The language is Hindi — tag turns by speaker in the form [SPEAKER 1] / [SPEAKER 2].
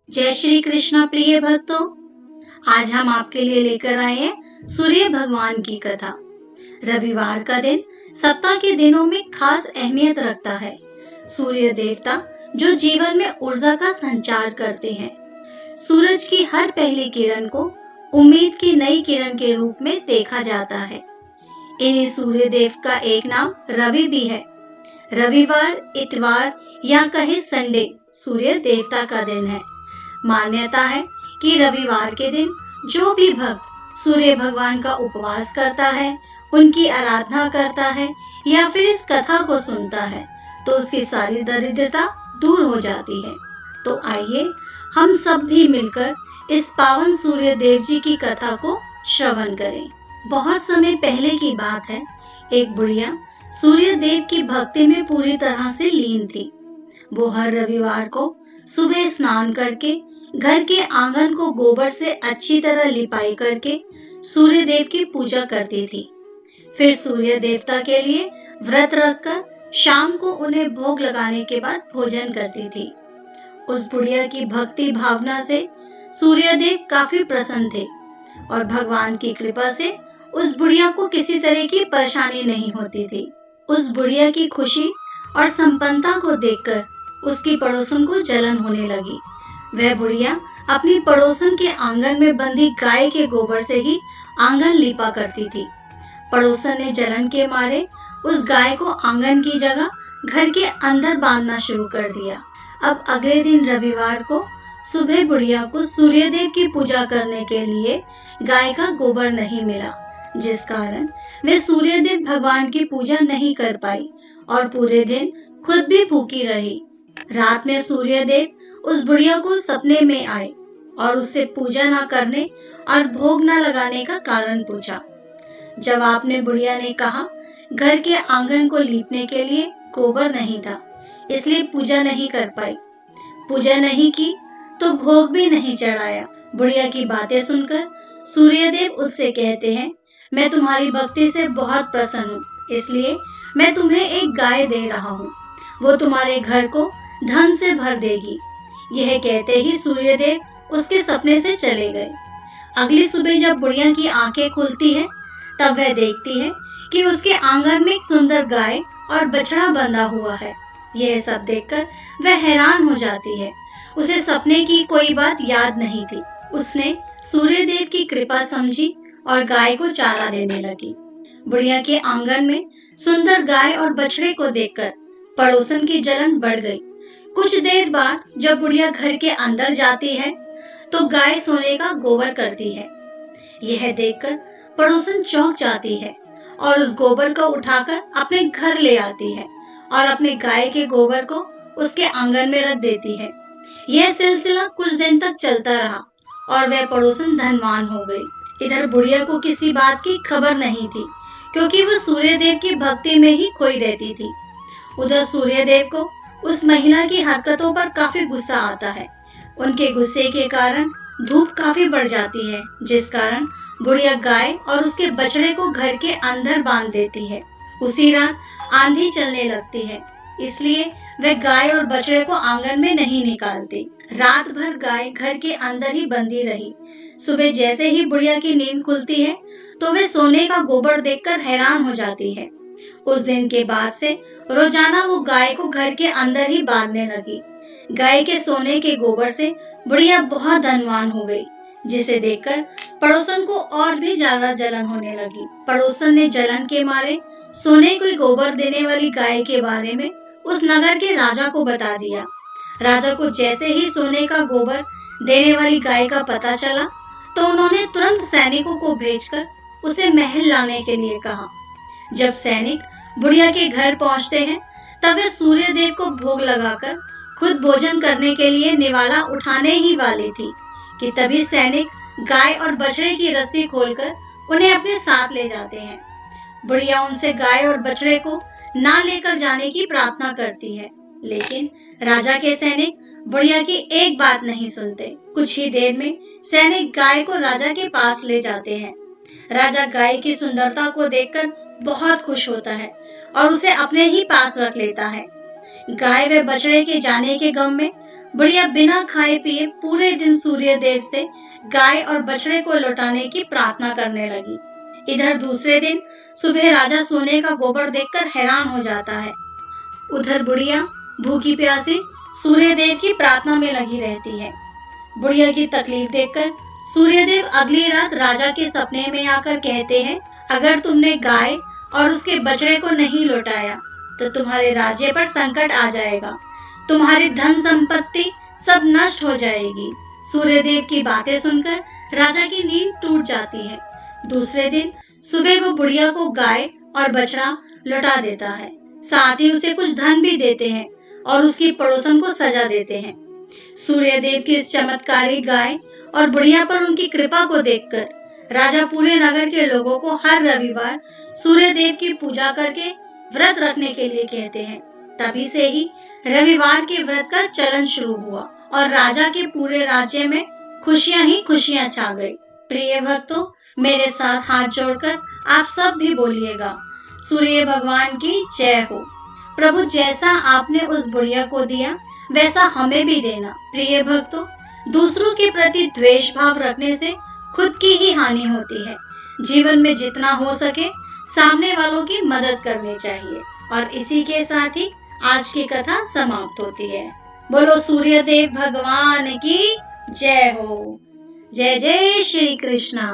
[SPEAKER 1] जय श्री कृष्ण प्रिय भक्तों, आज हम आपके लिए लेकर आए हैं सूर्य भगवान की कथा। रविवार का दिन सप्ताह के दिनों में खास अहमियत रखता है। सूर्य देवता जो जीवन में ऊर्जा का संचार करते हैं। सूरज की हर पहली किरण को उम्मीद की नई किरण के रूप में देखा जाता है। इन्हीं सूर्य देव का एक नाम रवि भी है। रविवार, इतवार या कहे संडे सूर्य देवता का दिन है। मान्यता है कि रविवार के दिन जो भी भक्त सूर्य भगवान का उपवास करता है, उनकी आराधना करता है या फिर इस कथा को सुनता है तो उसकी सारी दरिद्रता दूर हो जाती है। तो आइए हम सब भी मिलकर इस पावन सूर्य देव जी की कथा को श्रवण करें। बहुत समय पहले की बात है, एक बुढ़िया सूर्य देव की भक्ति में पूरी तरह से लीन थी। वो हर रविवार को सुबह स्नान करके घर के आंगन को गोबर से अच्छी तरह लिपाई करके सूर्य देव की पूजा करती थी। फिर सूर्य देवता के लिए व्रत रखकर शाम को उन्हें भोग लगाने के बाद भोजन करती थी। उस बुढ़िया की भक्ति भावना से सूर्य देव काफी प्रसन्न थे और भगवान की कृपा से उस बुढ़िया को किसी तरह की परेशानी नहीं होती थी। उस बुढ़िया की खुशी और संपन्नता को देखकर उसकी पड़ोसन को जलन होने लगी। वह बुढ़िया अपनी पड़ोसन के आंगन में बंधी गाय के गोबर से ही आंगन लीपा करती थी। पड़ोसन ने जलन के मारे उस गाय को आंगन की जगह घर के अंदर बांधना शुरू कर दिया। अब अगले दिन रविवार को सुबह बुढ़िया को सूर्यदेव की पूजा करने के लिए गाय का गोबर नहीं मिला, जिस कारण वे सूर्यदेव भगवान की पूजा नहीं कर पाई और पूरे दिन खुद भी भूखी रही। रात में सूर्यदेव उस बुढ़िया को सपने में आए और उससे पूजा न करने और भोग न लगाने का कारण पूछा। जवाब में बुढ़िया ने कहा, घर के आंगन को लीपने के लिए गोबर नहीं था, इसलिए पूजा नहीं कर पाई। पूजा नहीं की तो भोग भी नहीं चढ़ाया। बुढ़िया की बातें सुनकर सूर्यदेव उससे कहते हैं, मैं तुम्हारी भक्ति से बहुत प्रसन्न हूँ, इसलिए मैं तुम्हें एक गाय दे रहा हूँ। वो तुम्हारे घर को धन से भर देगी। यह कहते ही सूर्यदेव उसके सपने से चले गए। अगली सुबह जब बुढ़िया की आंखें खुलती है तब वह देखती है कि उसके आंगन में एक सुंदर गाय और बछड़ा बंधा हुआ है। यह सब देखकर वह हैरान हो जाती है। उसे सपने की कोई बात याद नहीं थी। उसने सूर्यदेव की कृपा समझी और गाय को चारा देने लगी। बुढ़िया के आंगन में सुंदर गाय और बछड़े को देखकर पड़ोसन की जलन बढ़ गई। कुछ देर बाद जब बुढ़िया घर के अंदर जाती है तो गाय सोने का गोबर करती है। यह देखकर पड़ोसन चौंक जाती है और उस गोबर को उठाकर अपने घर ले आती है और अपने गाय के गोबर को उसके आंगन में रख देती है। यह सिलसिला कुछ दिन तक चलता रहा और वह पड़ोसन धनवान हो गई। इधर बुढ़िया को किसी बात की खबर नहीं थी, क्योंकि वह सूर्यदेव की भक्ति में ही खोई रहती थी। उधर सूर्यदेव को उस महिला की हरकतों पर काफी गुस्सा आता है। उनके गुस्से के कारण धूप काफी बढ़ जाती है, जिस कारण बुढ़िया गाय और उसके बछड़े को घर के अंदर बांध देती है। उसी रात आंधी चलने लगती है, इसलिए वह गाय और बछड़े को आंगन में नहीं निकालती। रात भर गाय घर के अंदर ही बंधी रही। सुबह जैसे ही बुढ़िया की नींद खुलती है तो वह सोने का गोबर देखकर हैरान हो जाती है। उस दिन के बाद से रोजाना वो गाय को घर के अंदर ही बांधने लगी। गाय के सोने के गोबर से बुढ़िया बहुत धनवान हो गई, जिसे देखकर पड़ोसन को और भी ज्यादा जलन होने लगी। पड़ोसन ने जलन के मारे सोने को गोबर देने वाली गाय के बारे में उस नगर के राजा को बता दिया। राजा को जैसे ही सोने का गोबर देने वाली गाय का पता चला तो उन्होंने तुरंत सैनिकों को भेजकर उसे महल लाने के लिए कहा। जब सैनिक बुढ़िया के घर पहुंचते हैं तब वे सूर्यदेव को भोग लगाकर खुद भोजन करने के लिए निवाला उठाने ही वाली थी कि तभी सैनिक गाय और बछड़े की रस्सी खोलकर उन्हें अपने साथ ले जाते हैं। बुढ़िया उनसे गाय और बछड़े को ना लेकर जाने की प्रार्थना करती है, लेकिन राजा के सैनिक बुढ़िया की एक बात नहीं सुनते। कुछ ही देर में सैनिक गाय को राजा के पास ले जाते हैं। राजा गाय की सुंदरता को देखकर बहुत खुश होता है और उसे अपने ही पास रख लेता है। गाय व बछड़े के जाने के गम में बुढ़िया बिना खाए पिए पूरे दिन सूर्य देव से गाय और बछड़े को लौटाने की प्रार्थना करने लगी। इधर दूसरे दिन सुबह राजा सोने का गोबर देखकर हैरान हो जाता है। उधर बुढ़िया भूखी प्यासी सूर्य देव की प्रार्थना में लगी रहती है। बुढ़िया की तकलीफ देखकर सूर्य देव अगली रात राजा के सपने में आकर कहते हैं, अगर तुमने गाय और उसके बछड़े को नहीं लौटाया तो तुम्हारे राज्य पर संकट आ जाएगा, तुम्हारी धन संपत्ति सब नष्ट हो जाएगी। सूर्य देव की बातें सुनकर राजा की नींद टूट जाती है। दूसरे दिन सुबह वो बुढ़िया को गाय और बछड़ा लौटा देता है, साथ ही उसे कुछ धन भी देते हैं और उसकी पड़ोसन को सजा देते हैं। सूर्य देव की इस चमत्कारी गाय और बुढ़िया पर उनकी कृपा को देखकर राजा पूरे नगर के लोगों को हर रविवार सूर्य देव की पूजा करके व्रत रखने के लिए कहते हैं। तभी से ही रविवार के व्रत का चलन शुरू हुआ और राजा के पूरे राज्य में खुशियां ही खुशियां छा गई। प्रिय भक्तों, मेरे साथ हाथ जोड़कर आप सब भी बोलिएगा, सूर्य भगवान की जय हो। प्रभु जैसा आपने उस बुढ़िया को दिया वैसा हमें भी देना। प्रिय भक्तों, दूसरों के प्रति द्वेष भाव रखने से खुद की ही हानि होती है। जीवन में जितना हो सके सामने वालों की मदद करनी चाहिए। और इसी के साथ ही आज की कथा समाप्त होती है। बोलो सूर्य देव भगवान की जय हो। जय जय श्री कृष्णा।